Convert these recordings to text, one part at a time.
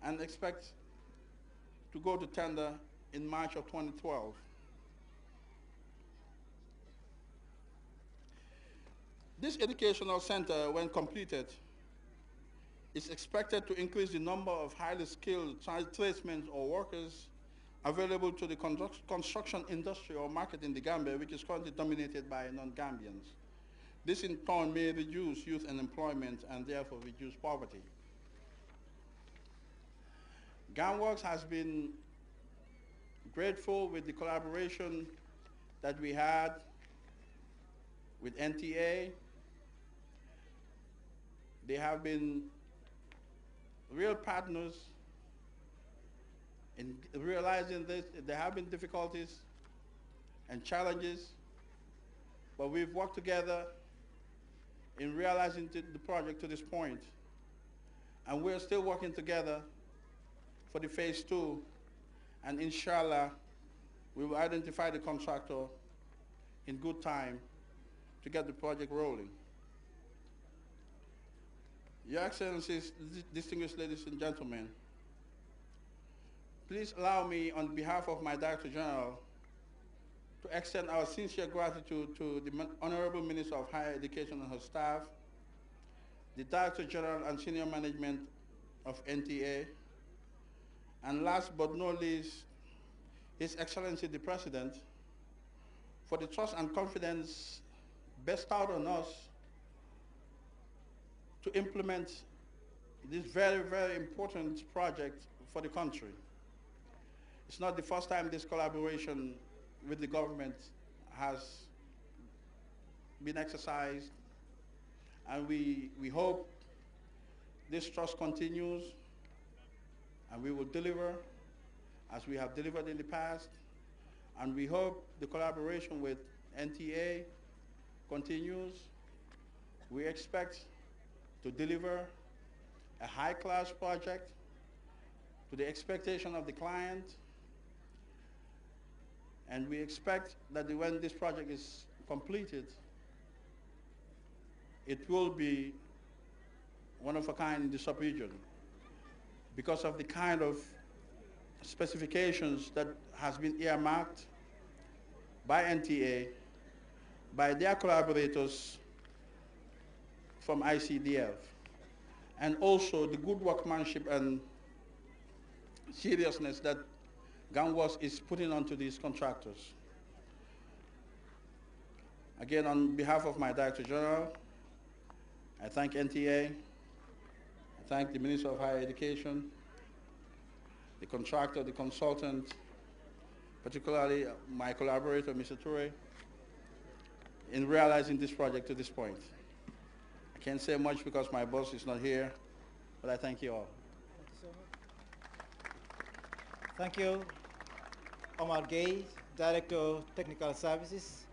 and expect to go to tender in March of 2012. This educational center, when completed, is expected to increase the number of highly skilled tradesmen or workers available to the construction industry or market in the Gambia, which is currently dominated by non-Gambians. This in turn may reduce youth unemployment and therefore reduce poverty. GAMWorks has been grateful with the collaboration that we had with NTA. They have been real partners in realizing this. There have been difficulties and challenges, but we've worked together in realizing the project to this point. And we're still working together for the phase 2, and inshallah, we will identify the contractor in good time to get the project rolling. Your Excellencies, distinguished ladies and gentlemen, please allow me, on behalf of my Director General, to extend our sincere gratitude to the Honorable Minister of Higher Education and her staff, the Director General and Senior Management of NTA, and last but not least, His Excellency the President, for the trust and confidence bestowed on us to implement this very, very important project for the country. It's not the first time this collaboration with the government has been exercised, and we hope this trust continues, and we will deliver as we have delivered in the past, and we hope the collaboration with NTA continues. We expect to deliver a high-class project to the expectation of the client, and we expect that when this project is completed, it will be one of a kind in the sub-region because of the kind of specifications that has been earmarked by NTA, by their collaborators from ICDF, and also the good workmanship and seriousness that GAMWorks is putting onto these contractors. Again, on behalf of my Director General, I thank NTA, I thank the Minister of Higher Education, the contractor, the consultant, particularly my collaborator, Mr. Toure, in realizing this project to this point. I can't say much because my boss is not here, but I thank you all. Thank you so much. Thank you, Omar Gay, Director of Technical Services,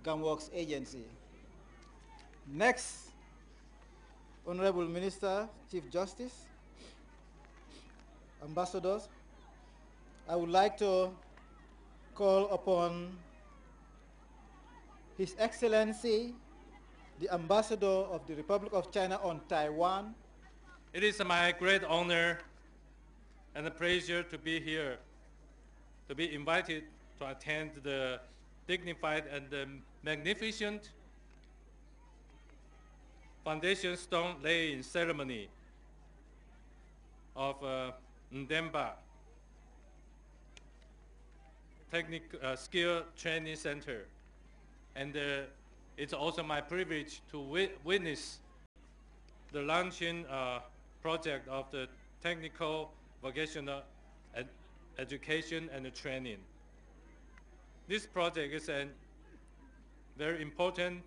GAMWorks Agency. Next, Honorable Minister, Chief Justice, Ambassadors, I would like to call upon His Excellency, the Ambassador of the Republic of China on Taiwan. It is my great honor and a pleasure to be here, to be invited to attend the dignified and magnificent foundation stone laying ceremony of Ndemba Skill Training Center. And it's also my privilege to witness the launching project of the technical vocational education and training. This project is a very important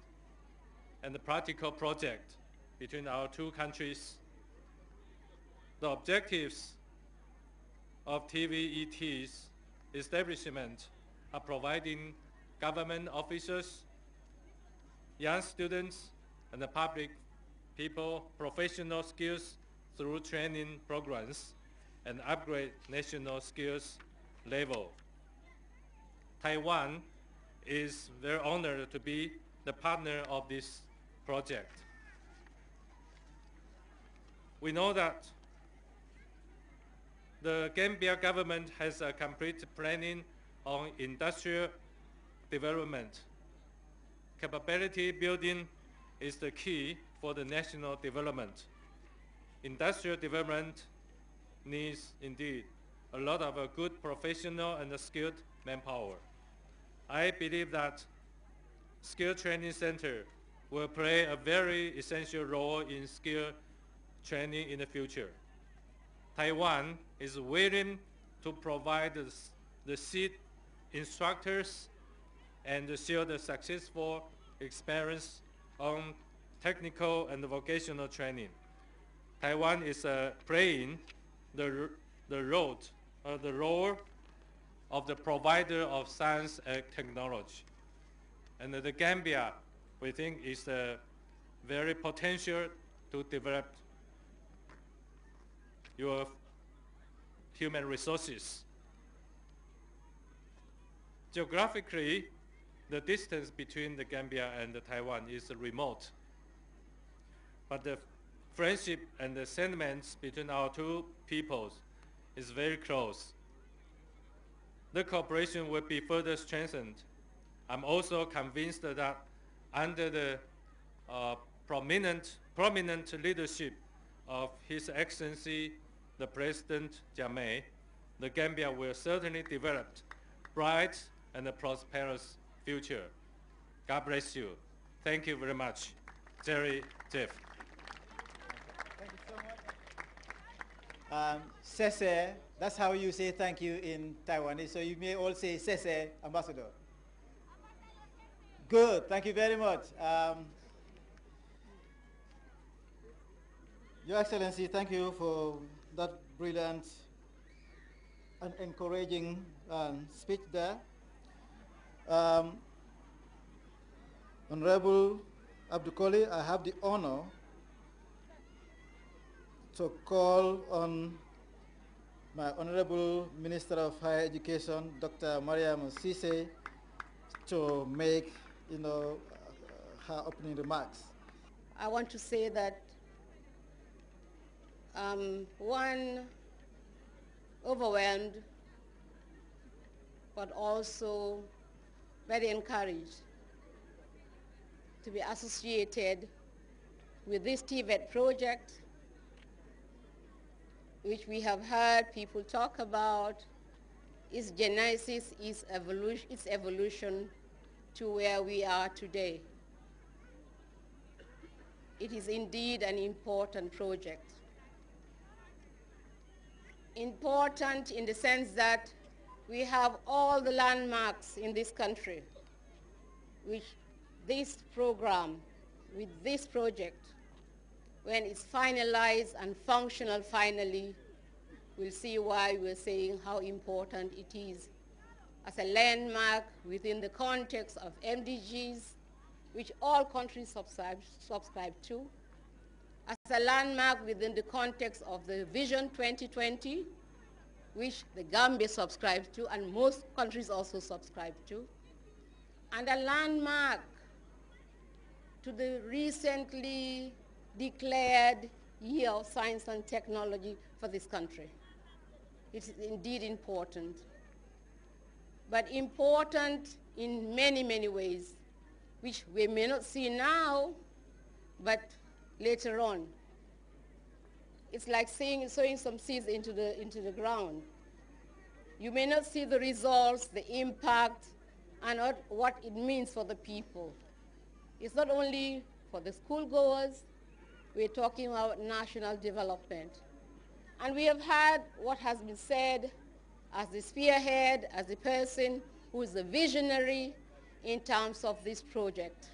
and practical project between our two countries. The objectives of TVET's establishment are providing government officers, young students, and the public people professional skills through training programs and upgrade national skills level. Taiwan is very honored to be the partner of this project. We know that The Gambia government has a complete planning on industrial development. Capability building is the key for the national development. Industrial development needs, indeed, a lot of good professional and skilled manpower. I believe that skill training center will play a very essential role in skill training in the future. Taiwan is willing to provide the seed instructors and share the successful experience on technical and vocational training. Taiwan is playing the role of the provider of science and technology. And the Gambia, we think, is very potential to develop your human resources. Geographically, the distance between the Gambia and Taiwan is remote. But the friendship and the sentiments between our two peoples is very close. The cooperation will be further strengthened. I'm also convinced that under the prominent leadership of His Excellency, the President Jammeh, the Gambia will certainly develop bright and a prosperous future. God bless you. Thank you very much. Jerry, Jeff. Thank you so much. Sese, that's how you say thank you in Taiwanese, so you may all say Sese, Ambassador. Good, thank you very much. Your Excellency, thank you for that brilliant and encouraging speech there. Honorable Abdukoli, I have the honor to call on my Honorable Minister of Higher Education, Dr. Mariam Sise, to make her opening remarks. I want to say that one, overwhelmed, but also very encouraged to be associated with this TVET project, which we have heard people talk about. Its genesis, its evolution to where we are today. It is indeed an important project. Important in the sense that we have all the landmarks in this country, which this program, with this project, when it's finalized and functional finally, we'll see why we're saying how important it is as a landmark within the context of MDGs, which all countries subscribe to, as a landmark within the context of the Vision 2020, which the Gambia subscribes to and most countries also subscribe to, and a landmark to the recently declared Year of Science and Technology for this country. It is indeed important, but important in many, many ways, which we may not see now, but later on. It's like sowing some seeds into the ground. You may not see the results, the impact, and what it means for the people. It's not only for the schoolgoers, we're talking about national development. And we have had what has been said as the spearhead, as the person who is the visionary in terms of this project.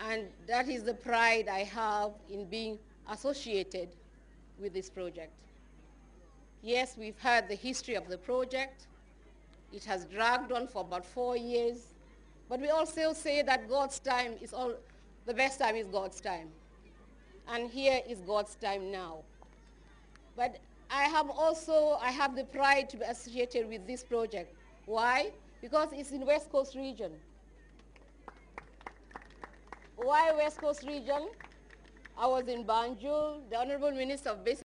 And that is the pride I have in being associated with this project. Yes, we've heard the history of the project. It has dragged on for about 4 years, but we also say that God's time is the best time is God's time. And here is God's time now. But I have the pride to be associated with this project. Why? Because it's in West Coast region. Why West Coast region? I was in Banjul, the Honorable Minister of Basic